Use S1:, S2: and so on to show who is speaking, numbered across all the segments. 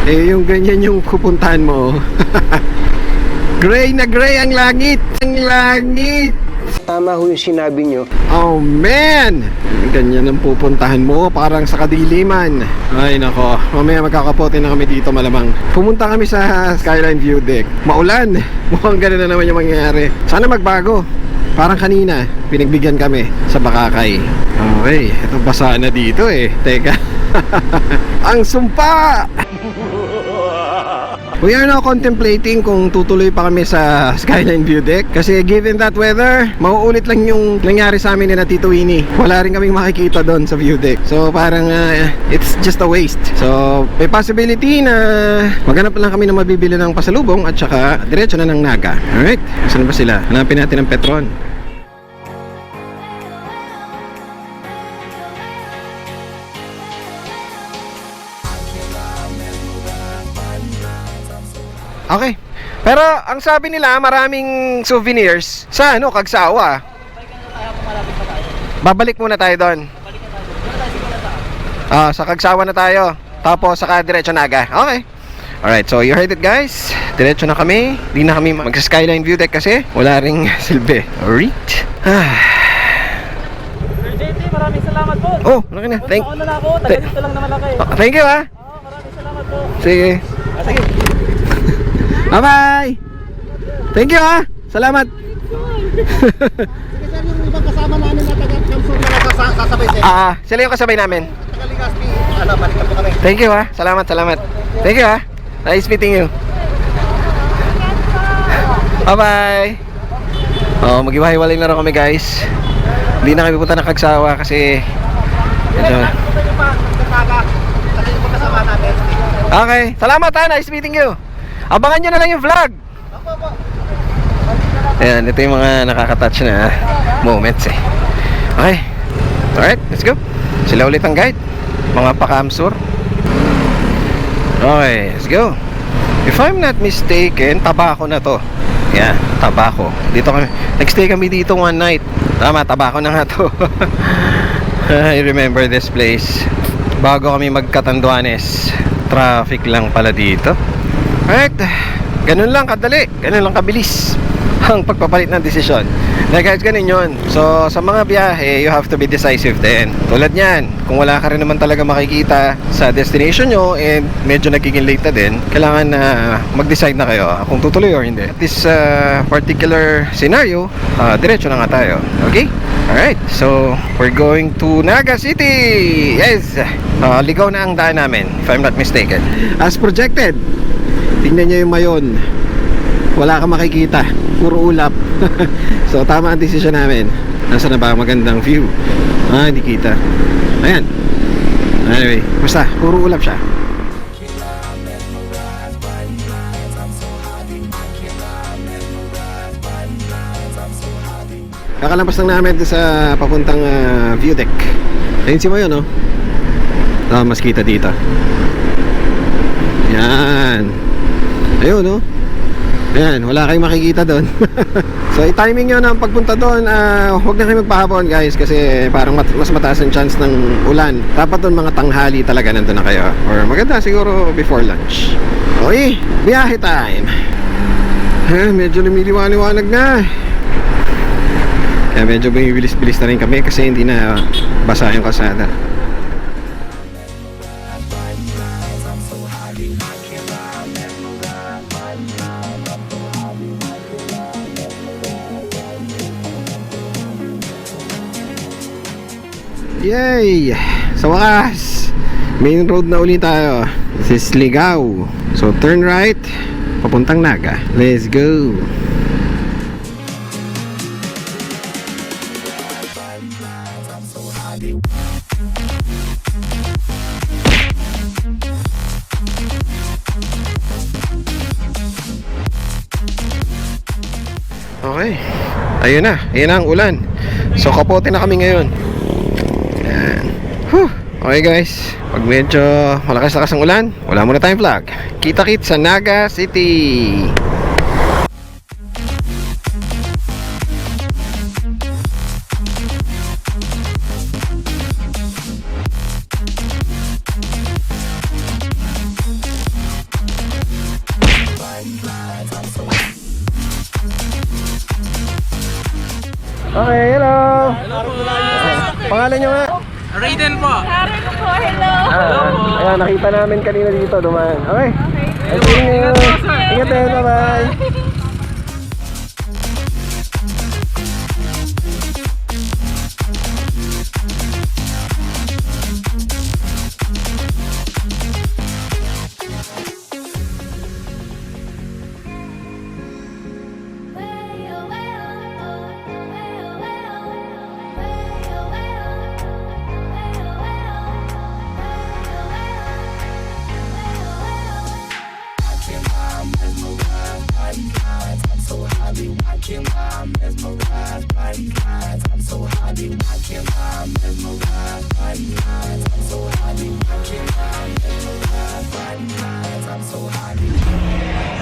S1: Eh, yung ganyan yung pupuntahan mo. Gray na gray ang langit. Ang langit.
S2: Tama ho yung sinabi nyo.
S1: Oh man! Ganyan ang pupuntahan mo, parang sa kadiliman. Ay nako, mamaya magkakapote na kami dito malamang. Pumunta kami sa Skyline View Deck. Maulan, mukhang gano'n na naman yung mangyayari. Sana magbago. Parang kanina, pinagbigyan kami sa Bakakay. Okay, ito basa na dito eh. Teka. Ang sumpa! We are now contemplating kung tutuloy pa kami sa Skyline View Deck. Kasi given that weather, mauulit lang yung nangyari sa amin ni na Tito Winnie. Wala rin kaming makikita doon sa view deck. So parang it's just a waste. So may possibility na maghanap lang kami na mabibili ng pasalubong at saka diretso na ng Naga. Alright, saan ba sila? Hanapin natin ang Petron. Okay. Pero ang sabi nila, maraming souvenirs sa Kagsawa. Babalik muna tayo doon. Sa Kagsawa na tayo. Tapos saka diretso Naga. Okay. Alright, so you heard it guys. Diretso na kami. Di na kami mag-Skyline View Deck kasi wala ring silbi. Alright.
S3: Sir JT, maraming salamat po.
S1: Oh, laki na.
S3: Taga dito lang naman laki.
S1: Thank you ha.
S3: Maraming salamat po.
S1: Sige.
S3: Sige.
S1: Bye-bye. Thank you ha. Salamat.
S2: Sige sir, yung ibang kasama namin na taga-Samsung na sasabay sir.
S1: Sila yung kasabay namin.
S2: Taga-Ligaspi, balikan po kami.
S1: Thank you ha. Salamat. Thank you ha. Nice meeting you. Bye-bye. Mag-iwahiwalay na rin kami guys. Hindi na kami punta ng Kagsawa kasi medyo... Okay. Salamat ha. Nice meeting you. Abangan nyo na lang yung vlog. Ayan, ito yung mga nakaka-touch na moments eh. Okay. Alright, let's go. Sila ulit ang guide. Mga pakamsur. Okay, let's go. If I'm not mistaken, Tabako na to. Yan, Tabako. Dito kami, nagstay kami dito one night. Tama, Tabako na nga to. I remember this place. Bago kami magkatanduanes, traffic lang pala dito. Alright, ganun lang kadali, ganun lang kabilis ang pagpapalit ng desisyon. Like guys, ganun yun. So sa mga biyahe, you have to be decisive din. Tulad nyan, kung wala ka rin naman talaga makikita sa destination nyo and medyo nagiging late na din, kailangan na mag-decide na kayo kung tutuloy or hindi. At this particular scenario, diretso na nga tayo. Okay? Alright, so we're going to Naga City. Yes, ligaw na ang daan namin, if I'm not mistaken. As projected, tingnan nyo yung mayon. Wala kang makikita, puro ulap. So tama ang desisyon namin. Nasaan na ba magandang view? Hindi kita. Ayan. Anyway, basta puro ulap siya. Kakalampas lang namin sa papuntang view deck. Ayun si Mayon, no? Mas kita dito. Yan. Ayun, no? Ayan, wala kayong makikita doon. So, i-timing nyo na ang pagpunta doon. Huwag na kayo magpahapon, guys. Kasi parang mas mataas ang chance ng ulan. Dapat doon mga tanghali talaga nandun na kayo. Or maganda siguro before lunch. Okay, biyahe time. Medyo lumiliwanag na. Kaya medyo bilis-bilis na rin kami kasi hindi na basa yung kalsada. Yay! Sa wakas, main road na ulit tayo. This is Ligao. So turn right, papuntang Naga. Let's go! Okay, ayun na ang ulan. So kapote na kami ngayon. Ayan. Okay guys, pag medyo malakas-lakas ang ulan, wala muna tayong vlog. Kita-kit sa Naga City. Okay, hello. Pangalan nyo nga?
S3: Raiden po.
S4: Karen po, hello.
S1: Ayan, nakita namin kanina dito, dumaan. Okay.
S4: Okay.
S1: Ingat po, sir. Ingat din, bye-bye.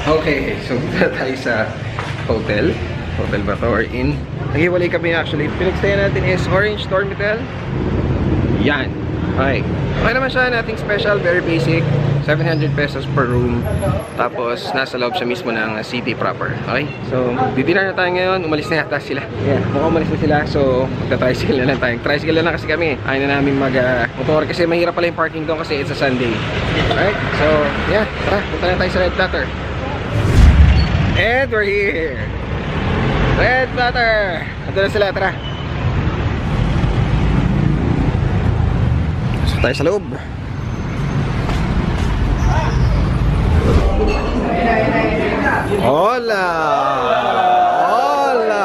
S1: Okay, so punta tayo sa hotel. Hotel ba to or inn? Naghiwalay kami actually. Pinagstayan natin is Orange Storm Hotel. Yan. Okay. Okay naman siya, nating special, very basic. 700 pesos per room. Tapos nasa loob siya mismo ng city proper. Okay? So, dinner na tayo ngayon. Umalis na yata sila. Yeah, mukhang umalis na sila. So, magta-tricycle na lang tayo. Tricycle na lang kasi kami. Ayaw na namin mag-motor kasi mahirap pala yung parking doon kasi it's a Sunday. Alright? So, yeah. Tara, punta na tayo sa Red Platter. And we're here. Red Platter. Ando na sila, tara. Pasok tayo sa loob. Hola! Hola!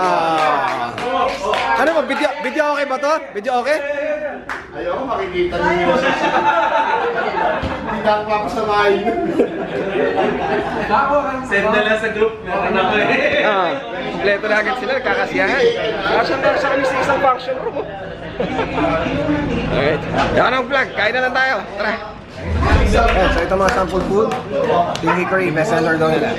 S1: Ano ba? Video okay ba to? Video okay?
S2: Ayaw, makikita niyo. Hindi na ako papasamahin.
S3: Send na lang sa group.
S1: Kompleto na agad sila, kakasiyahan. Kasang sa kami sa isang function room. Alright. Yan ang vlog, kain na lang tayo. Tara. So ito mga sample food. Yung hickory, best seller daw nila.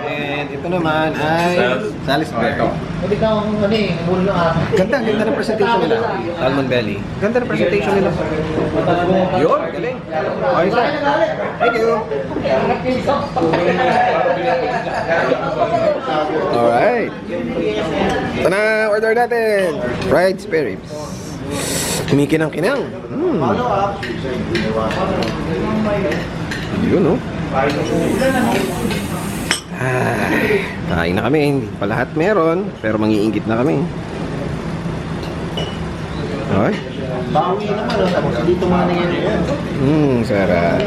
S1: And ito naman ay Salisbury.
S2: Pwede ka akong muli ng araw.
S1: Ganda ng presentation nila. Salmon belly. Ganda ng presentation nila. Yun, galing. Okay, sir. Thank you. Alright. Ito na, order natin. Fried spare ribs. Kumikinang-kinang. Yun, no? Kain na kami. Hindi pa lahat meron, pero mangiinggit na kami. Okay.
S2: Bawi naman, tapos dito mga nangyayari.
S1: Sarap.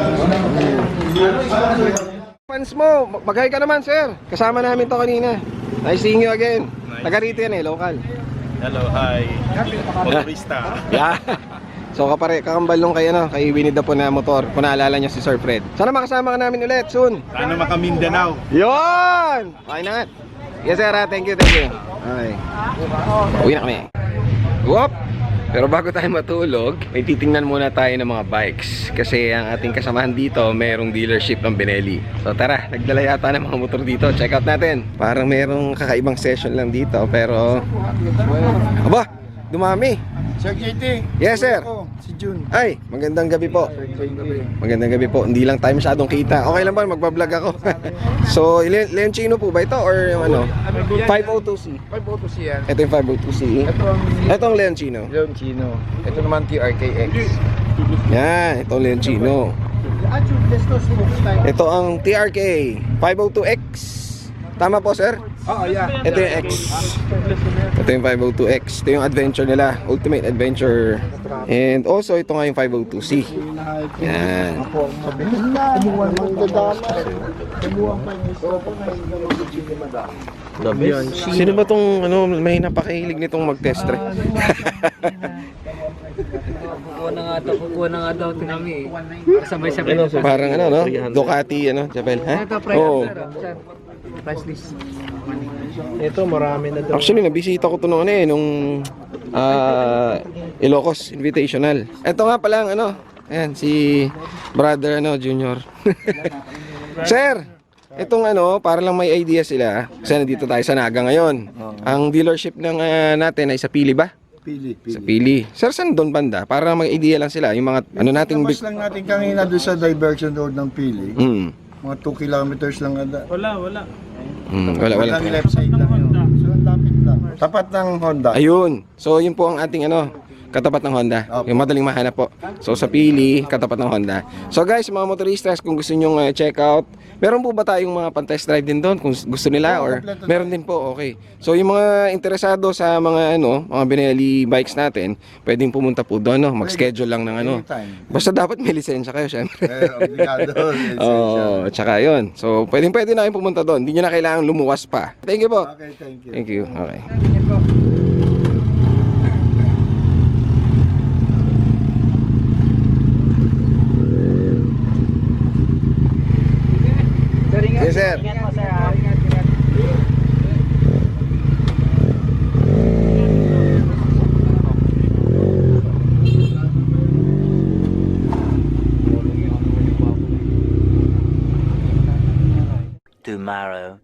S1: Fans mo, mag-hi ka naman, sir. Kasama namin to kanina. Nice seeing you again. Taga rito yan local.
S5: Hello, hi. Motorista.
S1: Yeah. So kakambal nung kay Winnie the Pooh na motor. Kung naalala niyo si Sir Fred. Sana makasama ka namin ulit soon.
S5: Sana maka Mindanao.
S1: Yon! Why not? Yes sir, thank you. Okay. Uwi na kami. Whoop! Pero bago tayo matulog, may titingnan muna tayo ng mga bikes. Kasi ang ating kasamahan dito, mayroong dealership ng Benelli. So tara, nagdala yata ng mga motor dito. Check out natin. Parang mayroong kakaibang session lang dito. Pero, aba, dumami.
S2: Sir JT.
S1: Yes sir.
S2: Si Jun.
S1: Ay, magandang gabi po. Magandang gabi po. Hindi lang tayo masyadong kita. Okay lang ba? Magbablog ako. So, Leoncino po ba ito? Or yung ano? 502C.
S2: 502 yan.
S1: Ito yung 502C. Ito ang Leoncino.
S2: Leoncino. Ito naman TRKX.
S1: Yan, ito ang Leoncino. Ito ang TRK 502X. Tama po sir?
S2: Oo, yeah.
S1: Ito yung X. Ito yung 502X. Ito yung adventure nila, Ultimate Adventure. And also ito nga yung 502C. Yan. Sino ba tong may napakahilig nitong mag-test drive?
S3: Kukuha na nga daw ito kami. Sabay-sabay.
S1: Parang no? Ducati Chapel, ha? Oo.
S3: Price list.
S2: Ito, marami na daw.
S1: Actually, nabisita ko ito nung Ilocos Invitational. Ito nga pala ayan, si brother Junior. Sir, itong para lang may idea sila. Kasi nandito tayo sa Naga ngayon. Ang dealership ng natin ay sa Pili ba?
S6: Pili.
S1: Sa Pili. Sir, saan doon banda? Para may idea lang sila. Yung mga nating
S6: Labas lang natin kanina doon sa diversion road ng Pili. Mga 2 kilometers lang ada.
S3: Wala.
S1: Wala.
S6: Walang left side lang yun. So, ang lapit lang. Tapat ng Honda.
S1: Ayun. So, yun po ang ating katapat ng Honda.
S6: Opo.
S1: Yung madaling mahanap po. So, sa Pili, katapat ng Honda. So, guys, mga motoristas, kung gusto nyo check out, meron po ba tayong mga pan-test drive din doon kung gusto nila? Or
S6: kompleto
S1: meron din po, okay. So, yung mga interesado sa mga mga Benelli bikes natin, pwedeng pumunta po doon, mag-schedule lang ng
S6: Anytime.
S1: Basta dapat may lisensya kayo, syempre.
S6: Obligado.
S1: Oo, tsaka yun. So, pwede na kayong pumunta doon. Hindi nyo na kailangan lumuwas pa. Thank you po.
S6: Okay, thank you.
S1: Thank you. Okay. Yes, sir.
S4: Tomorrow.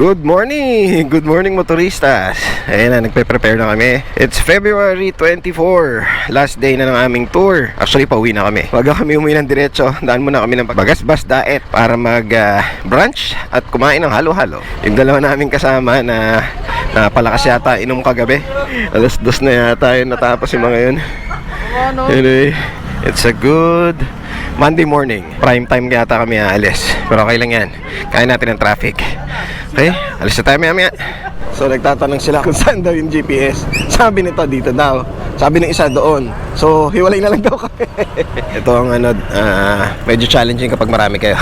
S1: Good morning! Good morning, motoristas! Ayan na, nagpe-prepare na kami. It's February 24, last day na ng aming tour. Actually, pauwi na kami. Wag kami umuwi ng diretso. Daan muna kami ng Bagasbas Daet para mag-brunch at kumain ng halo-halo. Yung dalawa naming kasama na napalakas yata inom kagabi. Alas 2 na yata yun natapos yung mga yun. Anyway, it's a good Monday morning. Prime time yata kami aalis. Pero okay lang yan. Kaya natin ang traffic. Okay, alis na tayo maya. So nagtatanong sila kung saan daw yung GPS. Sabi nito dito daw. Sabi ng isa doon. So hiwalay na lang daw kami. Ito ang medyo challenging kapag marami kayo.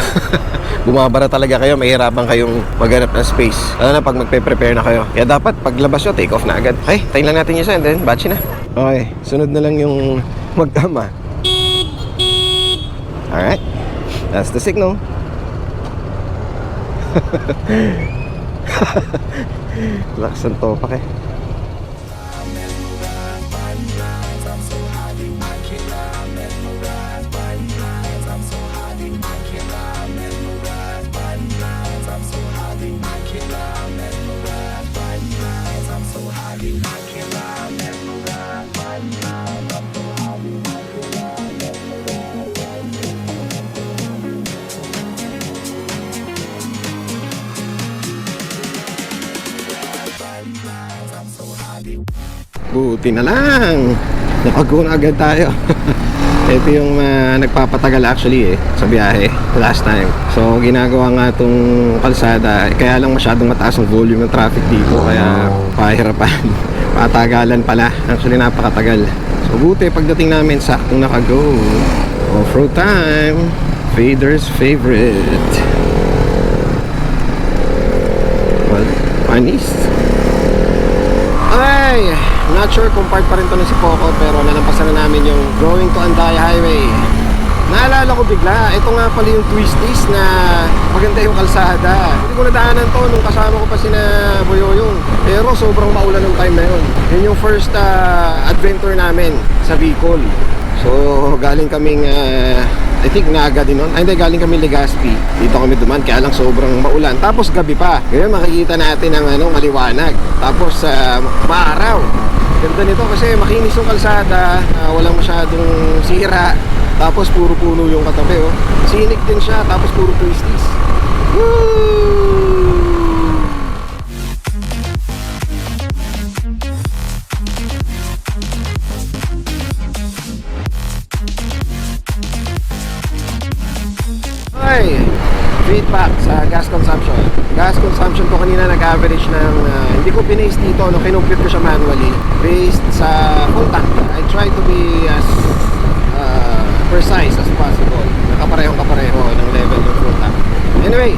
S1: Bumabara talaga kayo, mahirapan kayong maghanap ng space. Lalo na pag magpe-prepare na kayo. Kaya dapat paglabas nyo, take off na agad. Okay, tayo lang natin yung isa and then batch na. Okay, sunod na lang yung magkama. Alright, that's the signal. Lakas ang topak eh. Buti na lang, nakag-go na agad tayo. Ito yung nagpapatagal actually sa biyahe last time. So ginagawa nga itong kalsada, kaya lang masyadong mataas ang volume ng traffic dito, kaya pahirapan. Patagalan pala, actually napakatagal. So buti pagdating namin saktong naka-go. Off-road time, Vader's favorite. Well, panis. Ay, not sure kung part pa rin to ng Sipoco, pero nalampasan na namin yung going to Andaya Highway. Naalala ko bigla, ito nga pala yung twisties na maganda yung kalsada. Hindi ko nadaanan to nung kasama ko pa sina Boyoyong. Pero sobrang maulan ng time na yun. Yun yung first adventure namin sa Bicol. So galing kaming I think Naga din nun. Ay hindi, galing kami Legazpi. Dito kami duman, kaya lang sobrang maulan. Tapos gabi pa. Ngayon makikita natin ang maliwanag. Tapos maaraw. Ganda nito kasi makinis yung kalsada, walang masyadong sira. Tapos puro puno yung katabi, oh. Scenic din siya, tapos puro twisties. Woo! Okay, feedback sa gas consumption. Gas consumption ko kanina nag-average ng hindi ko binase dito, kinumpute ko siya manually based sa full tank. I try to be as precise as possible. Kapareho ng level ng full tank. Anyway,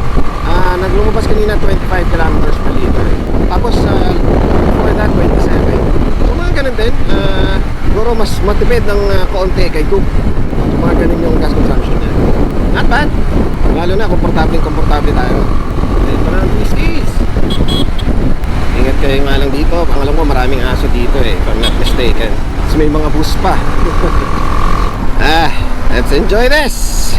S1: naglumabas kanina 25 kilometers per liter. Tapos before that 27. So mga ganun din. Siguro mas matipid ng kaunti kay Coop. So mga ganun yung gas consumption niya. Not bad. Lalo na komportable tayo. Ito na ang whiskies. Ingat kayo nga lang dito. Ang alam ko maraming aso dito if I'm not mistaken. Tapos may mga bus pa. Let's enjoy this.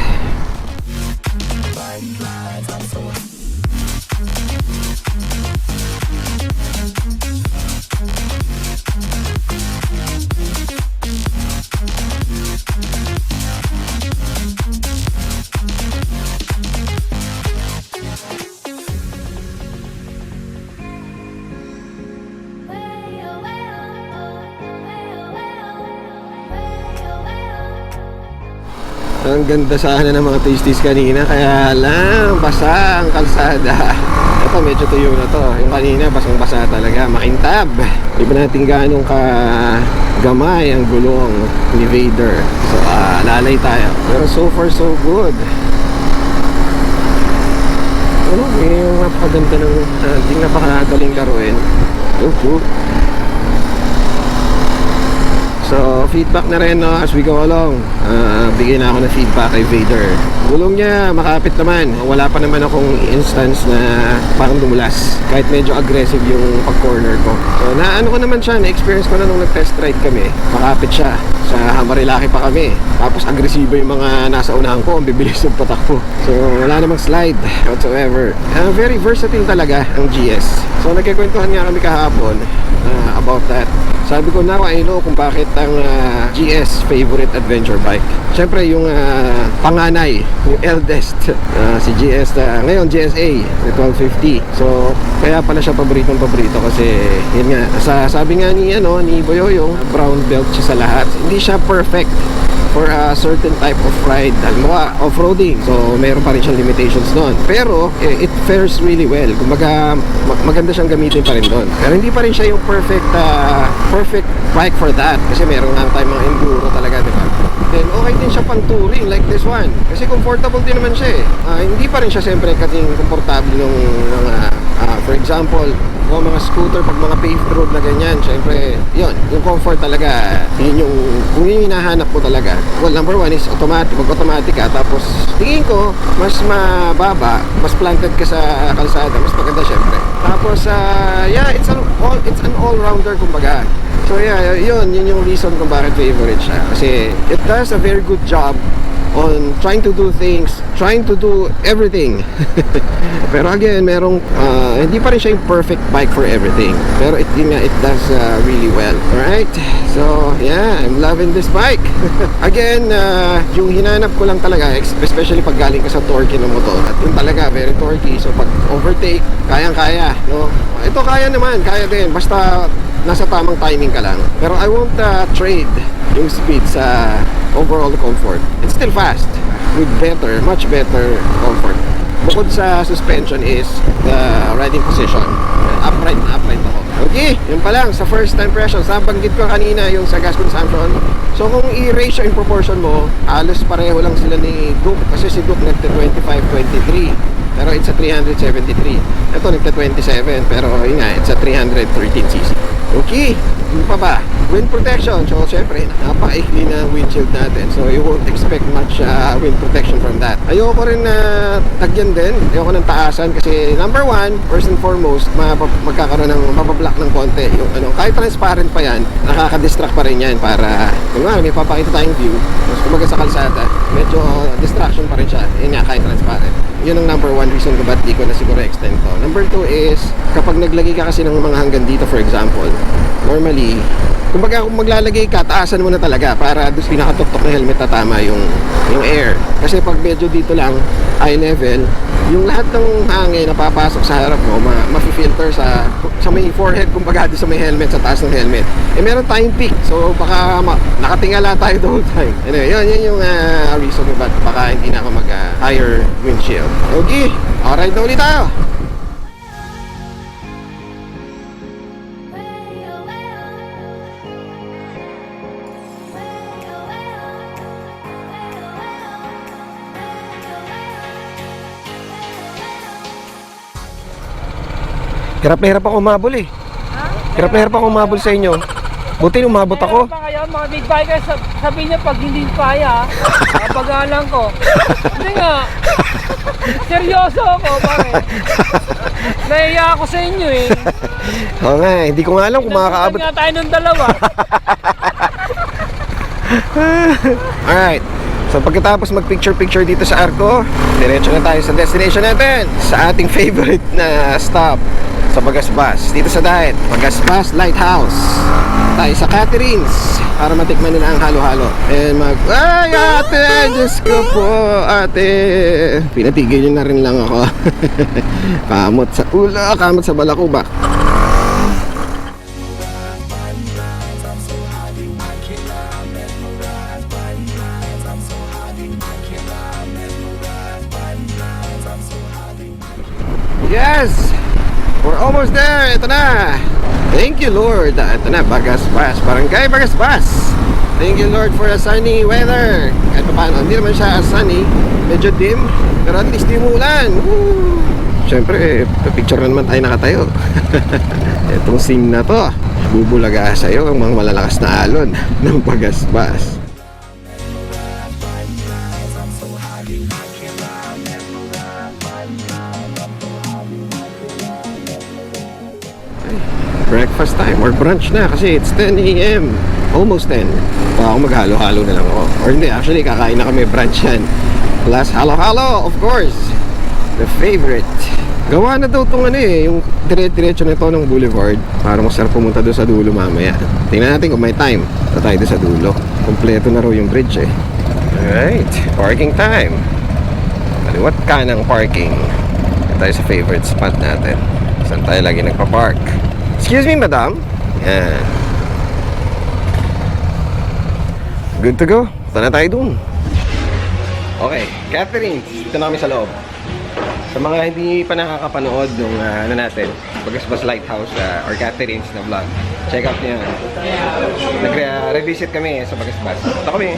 S1: Ang ganda sana ng mga tasties kanina, kaya lang basa ang kalsada. Ito medyo tuyo na to. Yung kanina basang-basa talaga, makintab. Di ba natin ganong ka gamay ang gulong ni Vader. So lalay tayo. Pero so far so good. Ano, yung napakaganda ng hindi napakadaling laruin. So, feedback na rin, no, as we go along. Bigyan na ako ng feedback kay Vader. Gulong niya, makapit naman. Wala pa naman akong instance na parang dumulas. Kahit medyo aggressive yung pag-corner ko. So, naano ko naman siya, na-experience ko na nung nag-test ride kami. Makapit siya. Sa Hamarilaki pa kami. Tapos agresibo yung mga nasa unahan ko. Ang bibilis ng patakbo. So, wala namang slide whatsoever. Very versatile talaga ang GS. So, nagkikwentuhan nga kami kahapon about that. Sabi ko, now I know kung bakit ang GS favorite adventure bike. Siyempre yung panganay, yung eldest, si GS, ngayon GSA 1250. So kaya pala siya paboritong paborito kasi yun nga, sabi nga ni Boyoyo, brown belt siya sa lahat. Hindi siya perfect for a certain type of ride, halimbawa off-roading, so meron pa rin siyang limitations doon, pero it fares really well. Kumbaga maganda siyang gamitin pa rin doon, pero hindi pa rin siya yung perfect bike for that, kasi meron nga tayong mga enduro talaga, di ba? Then okay din siya pang touring like this one, kasi comfortable din naman siya hindi pa rin siya siyempre kasing komportable nung for example mga scooter, pag mga paved road na ganyan, syempre yun, yung comfort talaga, yun yung kung yun yung hinahanap mo talaga. Well, number one is automatic. Pag automatic ka, tapos tingin ko mas mababa, mas planted ka sa kalsada, mas maganda syempre. Tapos yeah, it's an all-rounder kumbaga. So yeah, yun yung reason kung bakit favorite siya, kasi it does a very good job on trying to do things, trying to do everything. Pero again, merong hindi pa rin siya yung perfect bike for everything, pero it does really well. Alright, so yeah, I'm loving this bike. Again, yung hinanap ko lang talaga, especially pag galing ka sa torque ng motor, at yun talaga very torquey, so pag overtake, kayang-kaya, no? Ito kaya naman, kaya din, basta nasa tamang timing ka lang. Pero I won't trade yung speed sa overall comfort. It's still fast with much better comfort. Bukod sa suspension is the riding position. Upright ako. Okay, yun pa lang sa first impressions. Nabanggit ko kanina yung sa gas consumption. So kung i-ratio in proportion mo, halos pareho lang sila ni Duke, kasi si Duke nagte-25-23. Pero it's a 373. Ito nagte-27, pero yun nga, it's a 313cc. Okay, ano pa ba? Wind protection. So syempre, napakaikli na windshield natin, so you won't expect much wind protection from that. Ayoko rin na tagyan din, ayoko ng taasan, kasi number one, first and foremost, magkakaroon ng mabablock ng konti yung kahit transparent pa yan, nakaka-distract pa rin yan, para kung may papakita tayong view, mas kumaga sa kalsada, medyo distraction pa rin siya, yun nga, kahit transparent. Yun ang number one reason kung ba't di ko na siguro extend to. Number two is, kapag naglagay ka kasi ng mga hanggan dito, for example, normally, kumbaga kung maglalagay ka, taasan mo na talaga para doon pinakatuktok na helmet na tama yung air. Kasi pag medyo dito lang, eye level, yung lahat ng hangin na papasok sa harap mo, ma-filter sa may forehead, kumbaga doon sa may helmet, sa taas ng helmet. Meron tayong peak, so baka nakatingala tayo the whole time. Anyway, yun yung reason kung ba't baka hindi na ako mag-higher windshield. Okay, alright na ulit tayo. Hirap na hirap ako umabol eh. Hirap na hirap ako umabol sa inyo. Buti umabot ako.
S3: Pa kayo, mga big bikers, sabi niya pag hindi kaya, pag-alang ko. Hindi nga. Seryoso ako, pare. Nahiya ako sa inyo eh.
S1: Oo nga, hindi ko nga alam kung makakaabot.
S3: Nga tayo ng dalawa.
S1: Alright. So pagkatapos mag-picture-picture dito sa Arco, diretso na tayo sa destination natin, sa ating favorite na stop, sa Bagasbas, dito sa Daet, Bagasbas Lighthouse. Tayo sa Catherine's para matikman nila ang halo-halo. And ay ate, Diyos ko po ate, pinatigil nyo na rin lang ako. Kamot sa ulo, kamot sa balakubak. Yes! We're almost there! Ito na! Thank you, Lord! Ito na, Bagasbas. Barangay Bagasbas! Thank you, Lord, for a sunny weather! Kahit pa paano, hindi naman siya sunny. Medyo dim, pero at least di umulan. Woo! Siyempre, picture na naman tayo nakatayo. Itong scene na to, bubulaga sa'yo ang mga malalakas na alon ng Bagasbas. Breakfast time or brunch na kasi it's 10 a.m. Almost 10. Baka ako maghalo-halo na lang ako. Or hindi, actually kakain na kami brunch yan. Plus halo-halo, of course. The favorite. Gawa na daw itong yung dire-diretso na ito ng boulevard. Para masarap pumunta doon sa dulo mamaya. Tingnan natin kung may time. Ito tayo doon sa dulo. Kompleto na raw yung bridge eh. Alright, parking time. Kaliwat ka ng parking. Ito tayo sa favorite spot natin. Saan tayo lagi nagpa-park. Excuse me, madam. Yan. Good to go. Punta na tayo dun. Okay, Catherine. Dito na kami sa loob. Sa mga hindi pa nakakapanood nung natin, Bagasbas Lighthouse or Catherine's na vlog, check out niya. Nag-revisit kami sa Bagasbas. Ito kami.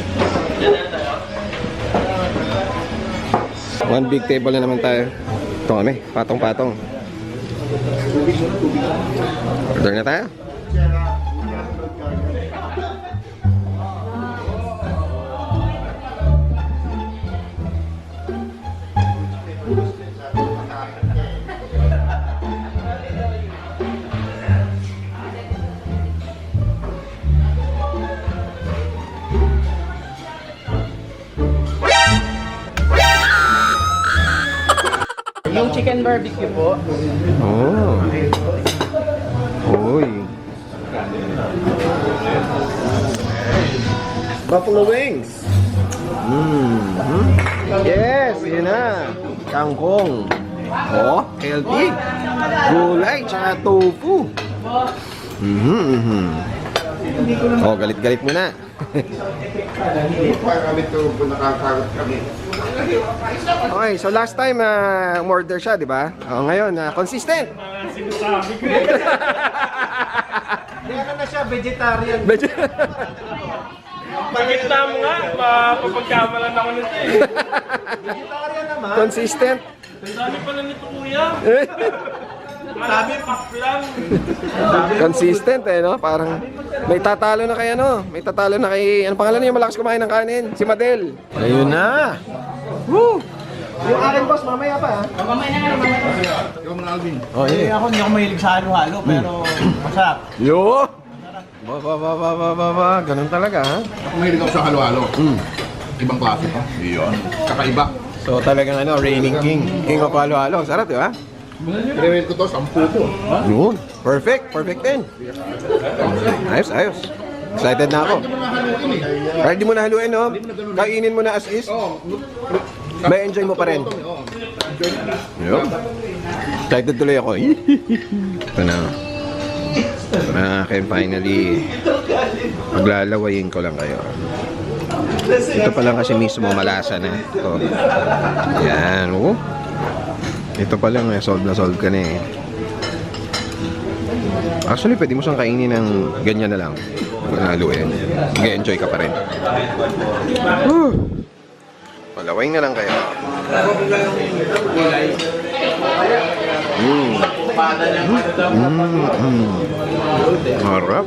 S1: One big table na naman tayo. Ito kami, patong-patong. Order na tayo.
S3: Yung chicken barbecue po.
S1: Oh. Uy. Buffalo wings. Yes, yun na. Kangkong. Oh, healthy. Gulay, tsaka tofu. Oh, galit-galit mo na. Okay, so last time umorder siya, di ba? Oh, ngayon, consistent.
S2: Hindi na siya, vegetarian.
S5: Pagkita mo nga, mapapagkamalan ako nito eh.
S2: Vegetarian naman.
S1: Consistent.
S5: Sabi pala nito kuya. Sabi paklang.
S1: Consistent eh, no? Parang may tatalo na kay ano? May tatalo na kay... Ano pangalan niya malakas kumain ng kanin? Si Madel. Ayun na. Woo!
S2: Yung akin boss, mamaya pa ha.
S1: Oh, yeah.
S2: Ako hindi ako mahilig sa halo-halo, pero masarap.
S1: Yo! Ba. Ganun talaga, ha?
S7: Ako mahilig ako sa halo-halo. Ibang klase pa. Iyon. Kakaiba.
S1: So talagang reigning king. King of halo-halo. Sarap, di ba?
S7: Pinamit ko to, 10 po.
S1: Yun. Perfect din. Ayos. Excited na ako. Kahit di mo na haluin, no? Kainin mo na as is. May enjoy mo pa rin. Yun. Excited tuloy ako. Ito na. Finally, maglalawayin ko lang kayo. Ito pa lang kasi mismo malasa na. Ito. Yan. Oh. Ito pa lang, solve ka na eh. Actually, pwede mo siyang kainin ng ganyan na lang. Haluin. Mag-enjoy ka pa rin. Malaway na lang kayo. Harap.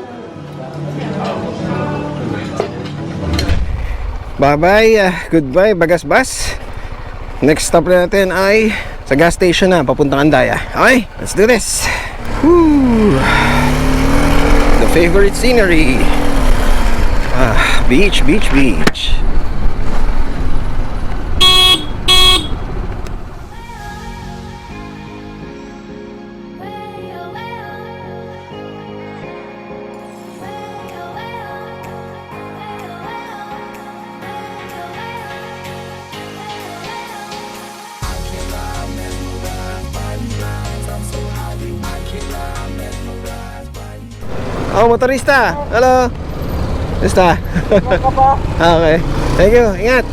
S1: Bye-bye. Goodbye, Bagasbas. Next stop na natin ay sa gas station na, papuntang Andaya. Okay, let's do this. Woo! The favorite scenery. Beach. Oh, motorista. Hello. Basta. Okay. Thank you. Ingat.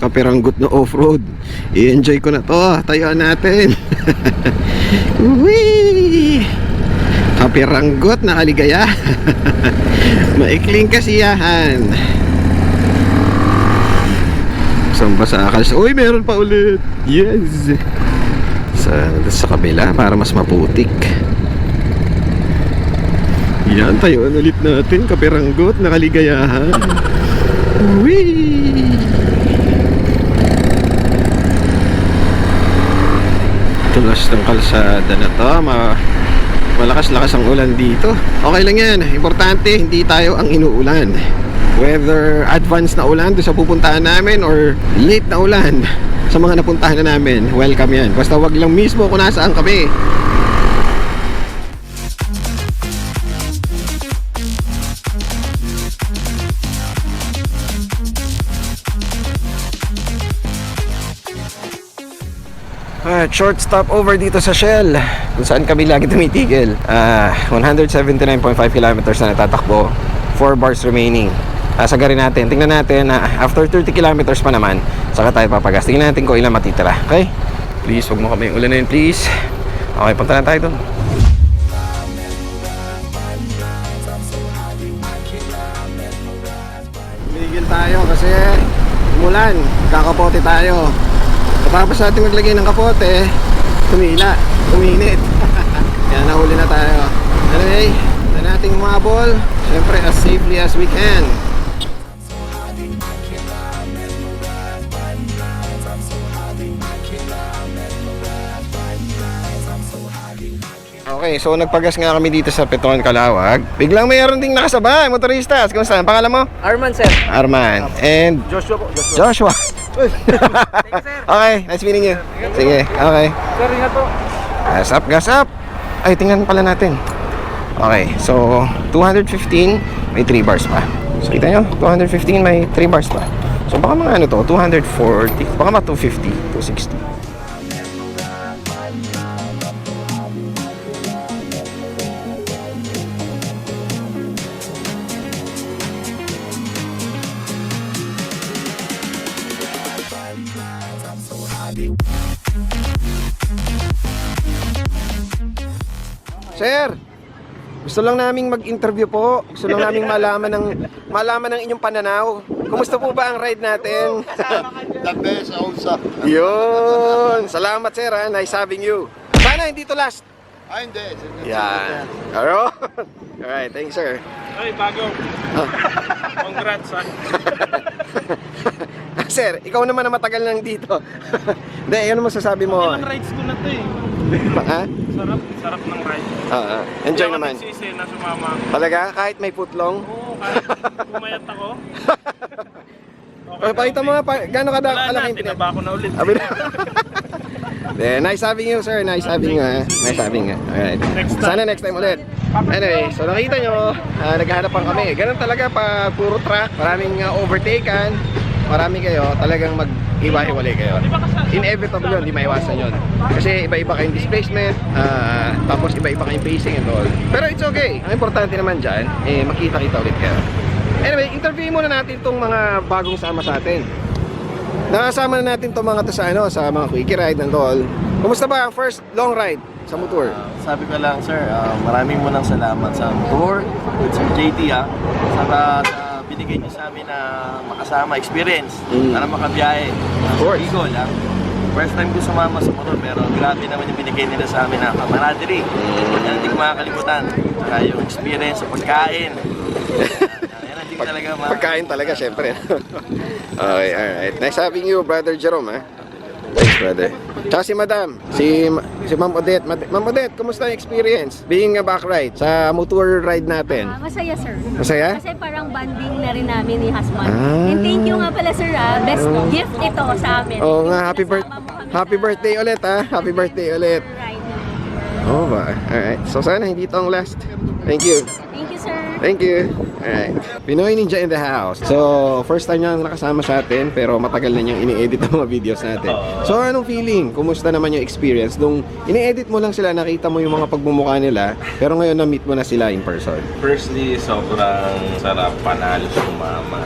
S1: kapiranggot na off-road. I-enjoy ko na to. Tayuan natin. Whee! Kapiranggot na kaligaya. Maikling kasiyahan. Saan ba sa akas? Uy, meron pa ulit. Yes. Sa kabila para mas maputik. Yan, tayuan ulit natin. Kapiranggot na kaligayahan. Whee! Tulas ng kalsada na to. Malakas-lakas ang ulan dito. Okay lang yan. Importante, hindi tayo ang inuulan. Whether advance na ulan doon sa pupuntahan namin or late na ulan sa mga napuntahan na namin, welcome yan. Basta wag lang mismo kung nasaan kami. Short stop over dito sa Shell kung saan kami lagi tumitigil. 179.5 kilometers na natatakbo, 4 bars remaining. Sagarin natin, tingnan natin after 30 kilometers pa naman saka tayo papagas. Tingnan natin kung ilan matitira. Okay? Please, wag mo kami yung ulan na yun, please. Okay, punta na tayo doon. Tumigil tayo kasi umulan, kakapote tayo. Tapos natin maglagay ng kapote, uminit. Yan, nahuli na tayo. Anyway, na nating umabol, syempre as safely as we can. Okay, so nagpagas nga kami dito sa Petron Calawag. Biglang mayroon ding nakasabay, motoristas. Kumusta? Ang pangalan mo?
S3: Arman, sir.
S1: Arman. And
S2: Joshua po.
S1: Joshua. Okay, nice meeting you. Sige, okay.
S3: Sir, ingat po.
S1: Gas up. Ay, tingnan pala natin. Okay, so 215, may 3 bars pa. So kita nyo, 215 may 3 bars pa. So baka mga ano to, 240, baka mga 250, 260. Sir, gusto lang naming mag-interview po. Gusto lang naming malaman ng inyong pananaw. Kumusta po ba ang ride natin?
S6: The best also.
S1: Yun. Salamat sir ha. Nice having you. Sana hindi to last.
S6: Hindi.
S1: Yan. Alright, thanks sir.
S5: Ay, bago. Congrats, ha.
S1: Sir, ikaw naman na matagal lang dito. Hindi, ano masasabi mo?
S5: Ilang rides ko na to eh.
S1: Ha?
S5: Sarap ng ride.
S1: Enjoy
S5: Hindi
S1: naman.
S5: ako nagsisi na sumama.
S1: Talaga? Kahit may footlong?
S5: Oo, kahit pumayat ako.
S1: Pakita mo nga, gano'n
S5: Wala na,
S1: kalaking
S5: tinaba ko na ulit.
S1: Abi na. Nice having you, sir. Nice having you, ha. Nice having you. Alright.
S5: Next time.
S1: Sana next time ulit. Anyway, so nakita nyo, naghahanapan kami. Ganun talaga pa puro truck. Maraming overtaken. Marami kayo, talagang mag-iwa-iwalay kayo. Inevitable yun, di maiwasan yun. Kasi iba-iba kayong displacement, tapos iba-iba kayong pacing and all. Pero it's okay. Ang importante naman dyan, makita-kita ulit kayo. Anyway, interview muna natin itong mga bagong sama sa atin. Nakasama na natin itong mga to sa mga quickie ride and all. Kumusta ba ang first long ride sa motor?
S8: Sabi ko lang, sir, maraming munang salamat sa tour with Sir JT, sa binigay niyo sa amin na makasama, experience, para makabiyahe.
S1: Of course.
S8: Eagle, first time ko sumama sa motor, pero grabe naman yung binigay nila sa amin na camaraderie. Yan hindi ko makakalimutan. Saka yung experience sa pagkain. Yan hindi ko talaga
S1: Pagkain talaga, syempre. Okay, alright. Nice having you, Brother Jerome, ha? Thanks, brother. Tsaka si Madam, si Ma'am Odette. Ma'am Odette, kumusta yung experience being a back ride sa motor ride natin?
S9: Masaya, sir.
S1: Masaya?
S9: Kasi parang banding na rin namin ni husband. And thank you nga pala, sir. Best gift ito sa amin.
S1: Oo nga,
S9: Kasama mo kami
S1: happy
S9: sa
S1: birthday ulit, ha? Happy birthday ulit.
S9: ride.
S1: Oo ba? Alright. So sana hindi ito ang last. Thank you.
S9: Thank you, sir.
S1: Thank you. Alright. Pinoy Ninja in the house. So, first time niya nakasama sa atin, pero matagal na niyang ini-edit ang mga videos natin. So, anong feeling? Kumusta naman yung experience? Nung ini-edit mo lang sila, nakita mo yung mga pagmumukha nila, pero ngayon na-meet mo na sila in person.
S5: Firstly, sobrang sarap panalo sa mama.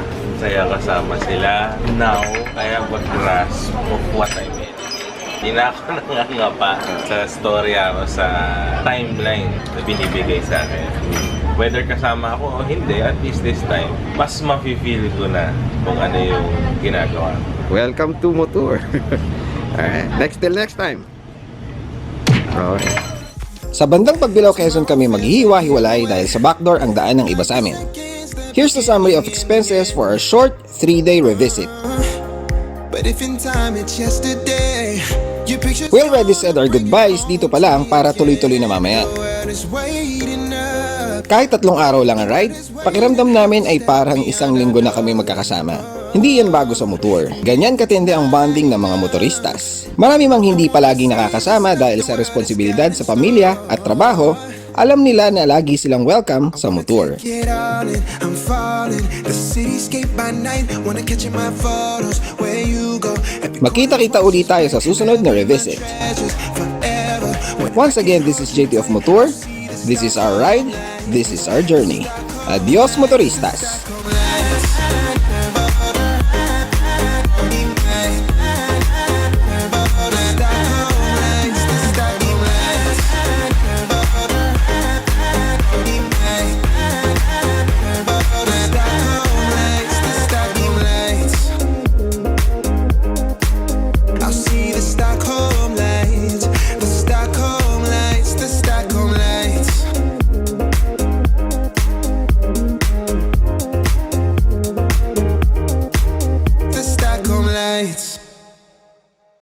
S5: masaya kasama sila. Now, I have a grasp of what I mean. Hindi na ako nangangapa sa storya o sa timeline na binibigay sa akin. Whether kasama ako o hindi, at least this time, mas mafe-feel ko na kung ano yung ginagawa.
S1: Welcome to Motor. Alright, till next time. Okay. Sa bandang Pagbilao, Quezon kami maghihiwa-hiwalay dahil sa backdoor ang daan ng iba sa amin. Here's the summary of expenses for our short 3-day revisit.
S10: But if in time it's yesterday, your picture
S1: We already said our goodbyes dito pa lang para tuloy-tuloy na mamaya.
S10: is waiting up.
S1: Kahit 3 araw lang ang ride, pakiramdam namin ay parang 1 linggo na kami magkakasama. Hindi yan bago sa motor. Ganyan katindi ang bonding ng mga motoristas. Marami mang hindi palaging nakakasama dahil sa responsibilidad sa pamilya at trabaho, alam nila na lagi silang welcome sa motor.
S10: Get on it, I'm falling. The cityscape by night, wanna catch in my photos. Where you go,
S1: Makita-kita ulit tayo sa susunod na revisit.
S10: treasures forever.
S1: Once again, this is JT of Motor. This is our ride. This is our journey. Adios, motoristas!